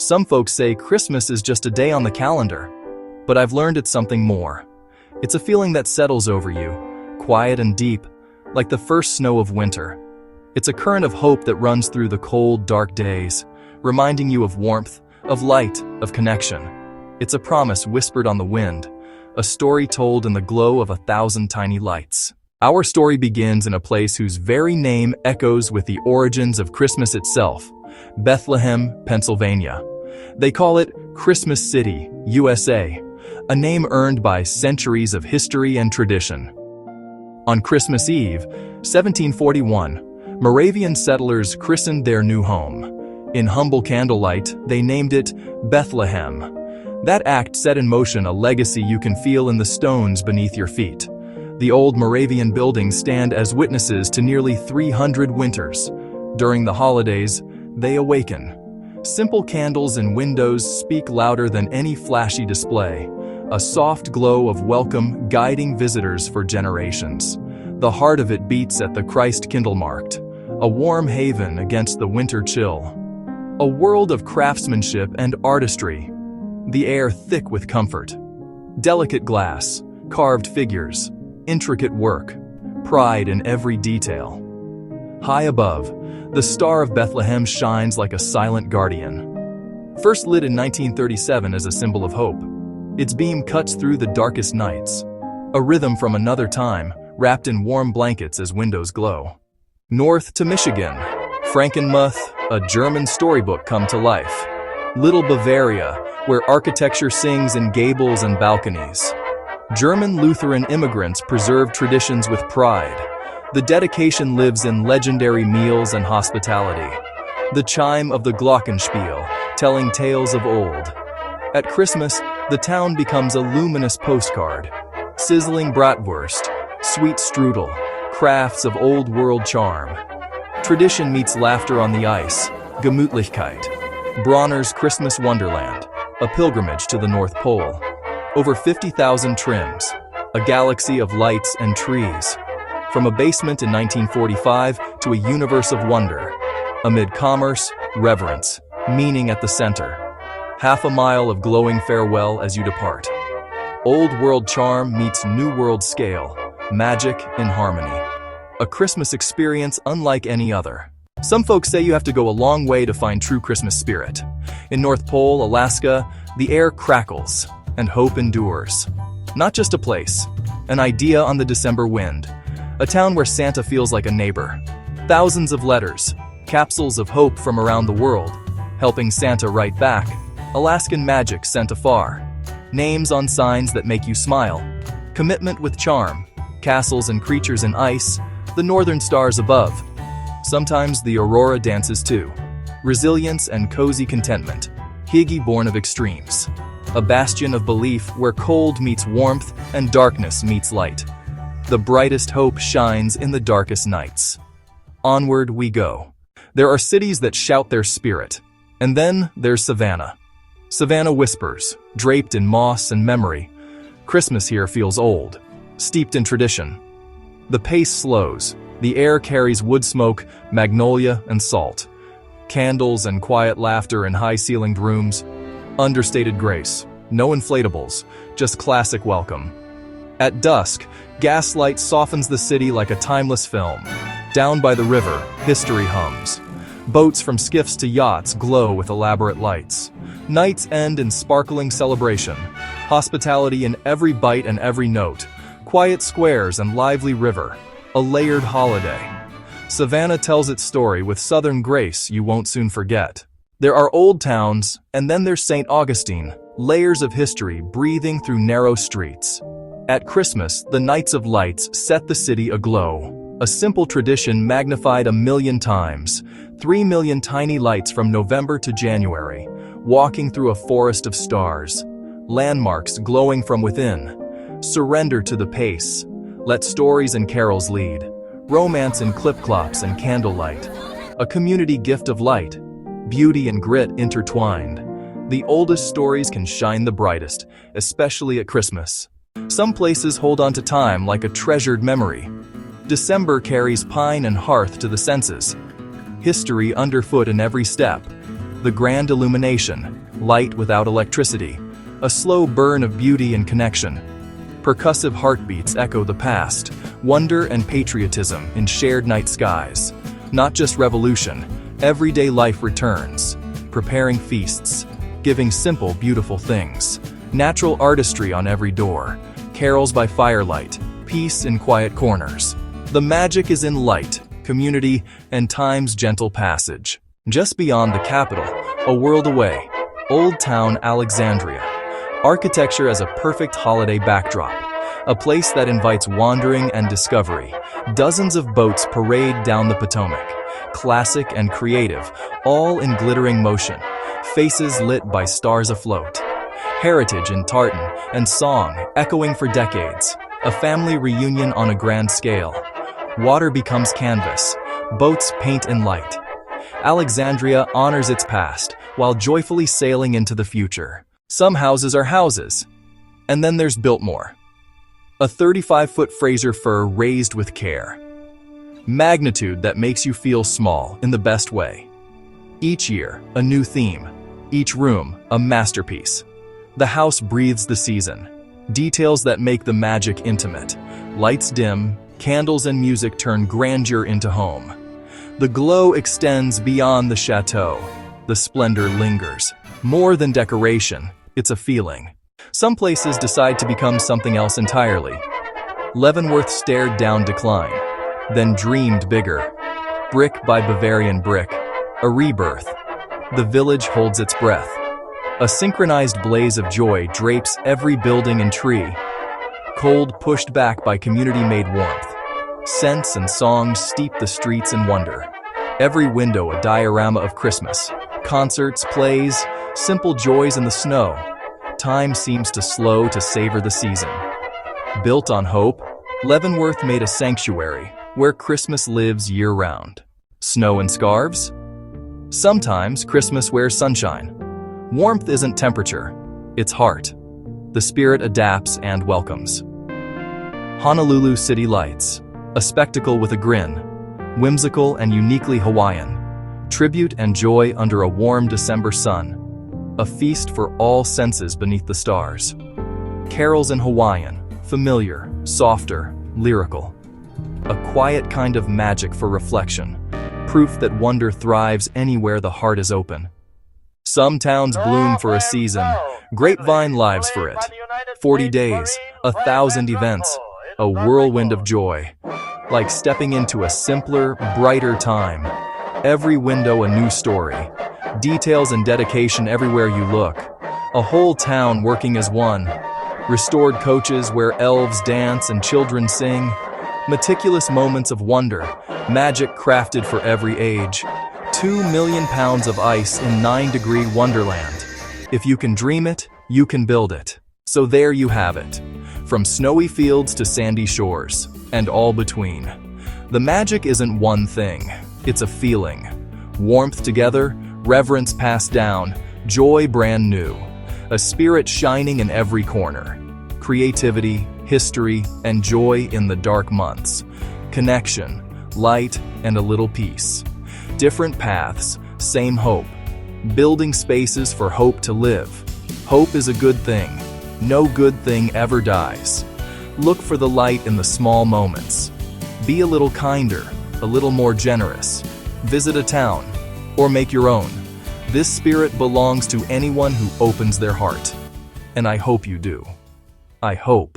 Some folks say Christmas is just a day on the calendar, but I've learned it's something more. It's a feeling that settles over you, quiet and deep, like the first snow of winter. It's a current of hope that runs through the cold, dark days, reminding you of warmth, of light, of connection. It's a promise whispered on the wind, a story told in the glow of 1,000 tiny lights. Our story begins in a place whose very name echoes with the origins of Christmas itself, Bethlehem, Pennsylvania. They call it Christmas City, USA, a name earned by centuries of history and tradition. On Christmas Eve, 1741, Moravian settlers christened their new home. In humble candlelight, they named it Bethlehem. That act set in motion a legacy you can feel in the stones beneath your feet. The old Moravian buildings stand as witnesses to nearly 300 winters. During the holidays, they awaken. Simple candles in windows speak louder than any flashy display, a soft glow of welcome guiding visitors for generations. The heart of it beats at the Christ kindle marked, a warm haven against the winter chill. A world of craftsmanship and artistry, the air thick with comfort. Delicate glass, carved figures, intricate work, pride in every detail. High above, the Star of Bethlehem shines like a silent guardian. First lit in 1937 as a symbol of hope, its beam cuts through the darkest nights, a rhythm from another time, wrapped in warm blankets as windows glow. North to Michigan, Frankenmuth, a German storybook come to life. Little Bavaria, where architecture sings in gables and balconies. German Lutheran immigrants preserve traditions with pride. The dedication lives in legendary meals and hospitality. The chime of the glockenspiel, telling tales of old. At Christmas, the town becomes a luminous postcard. Sizzling bratwurst, sweet strudel, crafts of old-world charm. Tradition meets laughter on the ice, Gemütlichkeit. Bronner's Christmas Wonderland, a pilgrimage to the North Pole. Over 50,000 trims, a galaxy of lights and trees. From a basement in 1945 to a universe of wonder. Amid commerce, reverence, meaning at the center. Half a mile of glowing farewell as you depart. Old world charm meets new world scale, magic in harmony. A Christmas experience unlike any other. Some folks say you have to go a long way to find true Christmas spirit. In North Pole, Alaska, the air crackles and hope endures. Not just a place, an idea on the December wind. A town where Santa feels like a neighbor. Thousands of letters, capsules of hope from around the world, helping Santa write back. Alaskan magic sent afar. Names on signs that make you smile. Commitment with charm. Castles and creatures in ice. The northern stars above. Sometimes the aurora dances too. Resilience and cozy contentment. Hygge born of extremes. A bastion of belief where cold meets warmth and darkness meets light. The brightest hope shines in the darkest nights. Onward we go. There are cities that shout their spirit. And then there's Savannah. Savannah whispers, draped in moss and memory. Christmas here feels old, steeped in tradition. The pace slows. The air carries wood smoke, magnolia, and salt. Candles and quiet laughter in high-ceilinged rooms. Understated grace. No inflatables, just classic welcome. At dusk, gaslight softens the city like a timeless film. Down by the river, history hums. Boats from skiffs to yachts glow with elaborate lights. Nights end in sparkling celebration. Hospitality in every bite and every note. Quiet squares and lively river. A layered holiday. Savannah tells its story with southern grace you won't soon forget. There are old towns, and then there's St. Augustine, layers of history breathing through narrow streets. At Christmas, the Nights of Lights set the city aglow. A simple tradition magnified 1,000,000 times. 3 million tiny lights from November to January, walking through a forest of stars. Landmarks glowing from within. Surrender to the pace. Let stories and carols lead. Romance in clip-clops and candlelight. A community gift of light. Beauty and grit intertwined. The oldest stories can shine the brightest, especially at Christmas. Some places hold on to time like a treasured memory. December carries pine and hearth to the senses. History underfoot in every step. The grand illumination, light without electricity, a slow burn of beauty and connection. Percussive heartbeats echo the past, wonder and patriotism in shared night skies. Not just revolution, everyday life returns, preparing feasts, giving simple, beautiful things. Natural artistry on every door, carols by firelight, peace in quiet corners. The magic is in light, community, and time's gentle passage. Just beyond the capital, a world away, Old Town Alexandria. Architecture as a perfect holiday backdrop, a place that invites wandering and discovery. Dozens of boats parade down the Potomac, classic and creative, all in glittering motion, faces lit by stars afloat. Heritage in tartan and song echoing for decades, a family reunion on a grand scale. Water becomes canvas, boats paint in light. Alexandria honors its past while joyfully sailing into the future. Some houses are houses, and then there's Biltmore, a 35-foot Fraser fir raised with care. Magnitude that makes you feel small in the best way. Each year, a new theme. Each room, a masterpiece. The house breathes the season. Details that make the magic intimate. Lights dim, candles and music turn grandeur into home. The glow extends beyond the chateau. The splendor lingers. More than decoration, it's a feeling. Some places decide to become something else entirely. Leavenworth stared down decline, then dreamed bigger. Brick by Bavarian brick, a rebirth. The village holds its breath. A synchronized blaze of joy drapes every building and tree. Cold pushed back by community-made warmth. Scents and songs steep the streets in wonder. Every window a diorama of Christmas. Concerts, plays, simple joys in the snow. Time seems to slow to savor the season. Built on hope, Leavenworth made a sanctuary where Christmas lives year-round. Snow and scarves? Sometimes Christmas wears sunshine. Warmth isn't temperature, it's heart. The spirit adapts and welcomes. Honolulu City Lights, a spectacle with a grin, whimsical and uniquely Hawaiian. Tribute and joy under a warm December sun. A feast for all senses beneath the stars. Carols in Hawaiian, familiar, softer, lyrical. A quiet kind of magic for reflection. Proof that wonder thrives anywhere the heart is open. Some towns bloom for a season. Grapevine lives for it. 40 days, 1,000 events, a whirlwind of joy. Like stepping into a simpler, brighter time. Every window a new story. Details and dedication everywhere you look. A whole town working as one. Restored coaches where elves dance and children sing. Meticulous moments of wonder. Magic crafted for every age. 2 million pounds of ice in 9-degree wonderland. If you can dream it, you can build it. So there you have it. From snowy fields to sandy shores, and all between. The magic isn't one thing, it's a feeling. Warmth together, reverence passed down, joy brand new. A spirit shining in every corner. Creativity, history, and joy in the dark months. Connection, light, and a little peace. Different paths, same hope. Building spaces for hope to live. Hope is a good thing. No good thing ever dies. Look for the light in the small moments. Be a little kinder, a little more generous. Visit a town, or make your own. This spirit belongs to anyone who opens their heart. And I hope you do. I hope.